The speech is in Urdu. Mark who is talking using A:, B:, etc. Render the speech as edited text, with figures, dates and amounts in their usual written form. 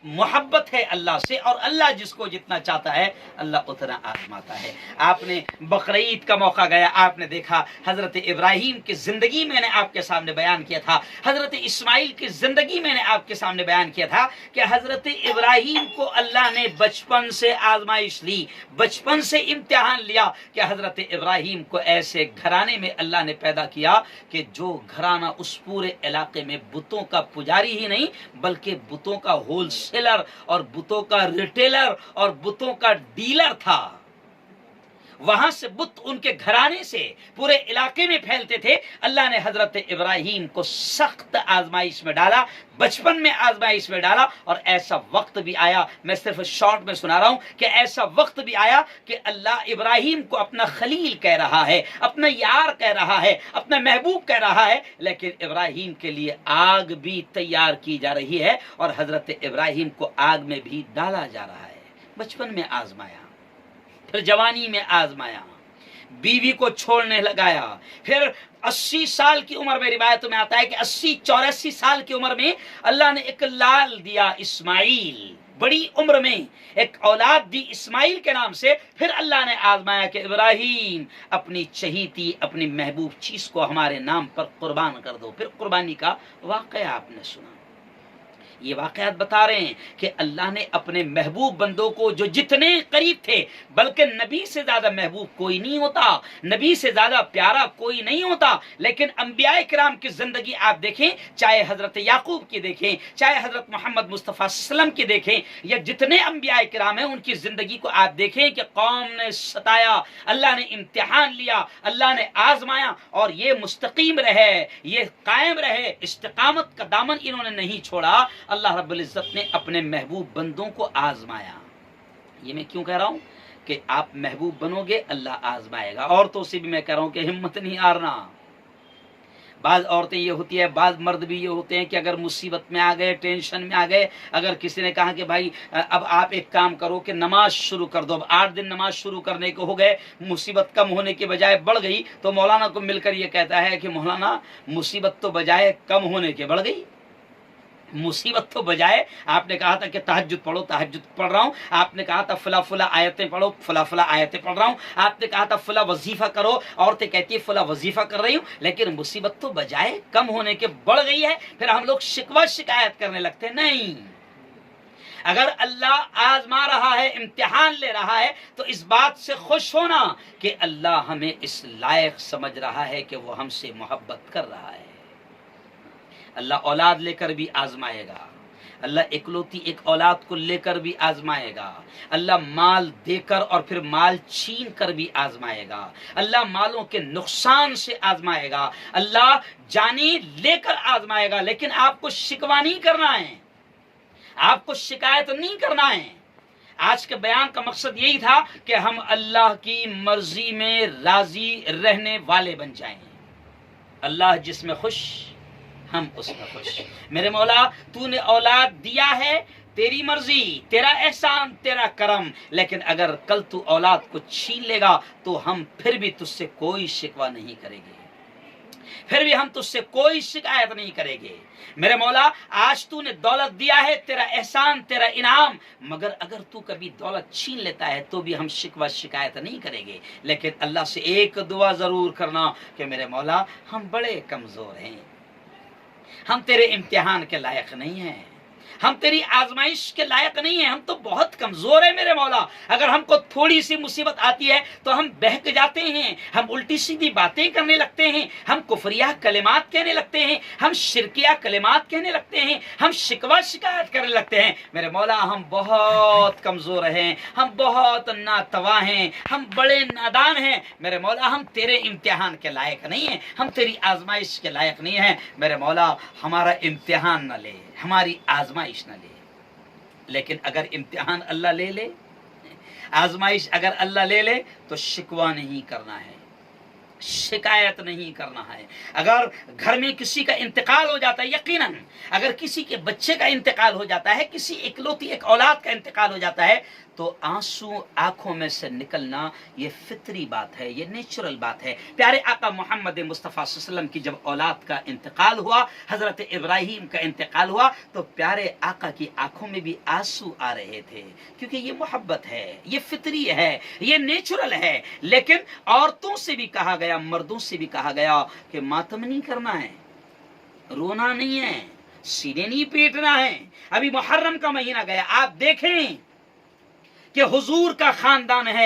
A: محبت ہے اللہ سے، اور اللہ جس کو جتنا چاہتا ہے اللہ اتنا آزماتا ہے۔ آپ نے بقرعید کا موقع گیا، آپ نے دیکھا حضرت ابراہیم کی زندگی میں نے آپ کے سامنے بیان کیا تھا، حضرت اسماعیل کی زندگی میں نے آپ کے سامنے بیان کیا تھا کہ حضرت ابراہیم کو اللہ نے بچپن سے آزمائش لی، بچپن سے امتحان لیا کہ حضرت ابراہیم کو ایسے گھرانے میں اللہ نے پیدا کیا کہ جو گھرانہ اس پورے علاقے میں بتوں کا پجاری ہی نہیں بلکہ بتوں کا ہول سیلر اور بتوں کا ریٹیلر اور بتوں کا ڈیلر تھا۔ وہاں سے بت ان کے گھرانے سے پورے علاقے میں پھیلتے تھے۔ اللہ نے حضرت ابراہیم کو سخت آزمائش میں ڈالا، بچپن میں آزمائش میں ڈالا، اور ایسا وقت بھی آیا، میں صرف شارٹ میں سنا رہا ہوں کہ ایسا وقت بھی آیا کہ اللہ ابراہیم کو اپنا خلیل کہہ رہا ہے، اپنا یار کہہ رہا ہے، اپنا محبوب کہہ رہا ہے، لیکن ابراہیم کے لیے آگ بھی تیار کی جا رہی ہے اور حضرت ابراہیم کو آگ میں بھی ڈالا جا رہا ہے۔ بچپن میں آزمایا، پھر جوانی میں آزمایا، بیوی کو چھوڑنے لگایا، پھر 80 سال کی عمر میں روایتوں میں آتا ہے کہ 84 سال کی عمر میں اللہ نے ایک لال دیا اسماعیل، بڑی عمر میں ایک اولاد دی اسماعیل کے نام سے۔ پھر اللہ نے آزمایا کہ ابراہیم اپنی چہیتی اپنی محبوب چیز کو ہمارے نام پر قربان کر دو۔ پھر قربانی کا واقعہ آپ نے سنا۔ یہ واقعات بتا رہے ہیں کہ اللہ نے اپنے محبوب بندوں کو جو جتنے قریب تھے، بلکہ نبی سے زیادہ محبوب کوئی نہیں ہوتا، نبی سے زیادہ پیارا کوئی نہیں ہوتا، لیکن انبیاء کرام کی زندگی آپ دیکھیں، چاہے حضرت یعقوب کی دیکھیں، چاہے حضرت محمد مصطفیٰ صلی اللہ علیہ وسلم کی دیکھیں، یا جتنے انبیاء کرام ہیں ان کی زندگی کو آپ دیکھیں کہ قوم نے ستایا، اللہ نے امتحان لیا، اللہ نے آزمایا، اور یہ مستقیم رہے، یہ قائم رہے، استقامت کا دامن انہوں نے نہیں چھوڑا۔ اللہ رب العزت نے اپنے محبوب بندوں کو آزمایا۔ یہ میں کیوں کہہ رہا ہوں کہ آپ محبوب بنو گے اللہ آزمائے گا۔ عورتوں سے بھی میں کہہ رہا ہوں کہ ہمت نہیں ہارنا۔ بعض عورتیں یہ ہوتی ہے، بعض مرد بھی یہ ہوتے ہیں کہ اگر مصیبت میں آ گئے، ٹینشن میں آ گئے، اگر کسی نے کہا کہ بھائی اب آپ ایک کام کرو کہ نماز شروع کر دو، اب 8 دن نماز شروع کرنے کو ہو گئے، مصیبت کم ہونے کے بجائے بڑھ گئی، تو مولانا کو مل کر یہ کہتا ہے کہ مولانا مصیبت تو بجائے کم ہونے کے بڑھ گئی، مصیبت تو بجائے، آپ نے کہا تھا کہ تہجد پڑھو، تہجد پڑھ رہا ہوں، آپ نے کہا تھا فلاں فلاں آیتیں پڑھو، فلاں فلاں آیتیں پڑھ رہا ہوں، آپ نے کہا تھا فلاں وظیفہ کرو، عورتیں کہتی ہیں فلاں وظیفہ کر رہی ہوں، لیکن مصیبت تو بجائے کم ہونے کے بڑھ گئی ہے۔ پھر ہم لوگ شکوہ شکایت کرنے لگتے ہیں۔ نہیں، اگر اللہ آزما رہا ہے، امتحان لے رہا ہے، تو اس بات سے خوش ہونا کہ اللہ ہمیں اس لائق سمجھ رہا ہے کہ وہ ہم سے محبت کر رہا ہے۔ اللہ اولاد لے کر بھی آزمائے گا، اللہ اکلوتی ایک اولاد کو لے کر بھی آزمائے گا، اللہ مال دے کر اور پھر مال چھین کر بھی آزمائے گا، اللہ مالوں کے نقصان سے آزمائے گا، اللہ جانیں لے کر آزمائے گا، لیکن آپ کو شکوہ نہیں کرنا ہے، آپ کو شکایت نہیں کرنا ہے۔ آج کے بیان کا مقصد یہی تھا کہ ہم اللہ کی مرضی میں راضی رہنے والے بن جائیں۔ اللہ جس میں خوش، ہم اس میں خوش۔ میرے مولا تو نے اولاد دیا ہے، تیری مرضی، تیرا احسان، تیرا کرم، لیکن اگر کل تو اولاد کو چھین لے گا تو ہم پھر بھی تجھ سے کوئی شکوہ نہیں کریں گے، پھر بھی ہم تجھ سے کوئی شکایت نہیں کریں گے۔ میرے مولا آج تو نے دولت دیا ہے، تیرا احسان، تیرا انعام، مگر اگر تو کبھی دولت چھین لیتا ہے تو بھی ہم شکوہ شکایت نہیں کریں گے، لیکن اللہ سے ایک دعا ضرور کرنا کہ میرے مولا ہم بڑے کمزور ہیں، ہم تیرے امتحان کے لائق نہیں ہیں، ہم تیری آزمائش کے لائق نہیں ہیں، ہم تو بہت کمزور ہیں میرے مولا۔ اگر ہم کو تھوڑی سی مصیبت آتی ہے تو ہم بہک جاتے ہیں، ہم الٹی سیدھی باتیں کرنے لگتے ہیں، ہم کفریہ کلمات کہنے لگتے ہیں، ہم شرکیہ کلمات کہنے لگتے ہیں، ہم شکوہ شکایت کرنے لگتے ہیں۔ میرے مولا ہم بہت کمزور ہیں، ہم بہت ناتواں ہیں، ہم بڑے نادان ہیں، میرے مولا ہم تیرے امتحان کے لائق نہیں ہیں، ہم تیری آزمائش کے لائق نہیں ہیں۔ میرے مولا ہمارا امتحان نہ لے، ہماری آزمائش نہ لے، لیکن اگر امتحان اللہ لے لے، آزمائش اگر اللہ لے لے تو شکوہ نہیں کرنا ہے، شکایت نہیں کرنا ہے. اگر گھر میں کسی کا انتقال ہو جاتا ہے، یقیناً اگر کسی کے بچے کا انتقال ہو جاتا ہے، کسی اکلوتی ایک اولاد کا انتقال ہو جاتا ہے، تو آنسو آنکھوں میں سے نکلنا یہ فطری بات ہے، یہ نیچرل بات ہے. پیارے آقا محمد مصطفیٰ صلی اللہ علیہ وسلم کی جب اولاد کا انتقال ہوا، حضرت ابراہیم کا انتقال ہوا، تو پیارے آقا کی آنکھوں میں بھی آنسو آ رہے تھے، کیونکہ یہ محبت ہے، یہ فطری ہے، یہ نیچرل ہے. لیکن عورتوں سے بھی کہا گیا، مردوں سے بھی کہا گیا کہ ماتم نہیں کرنا ہے، رونا نہیں ہے، سینے نہیں پیٹنا ہے. ابھی محرم کا مہینہ گیا، آپ دیکھیں کہ حضور کا خاندان ہے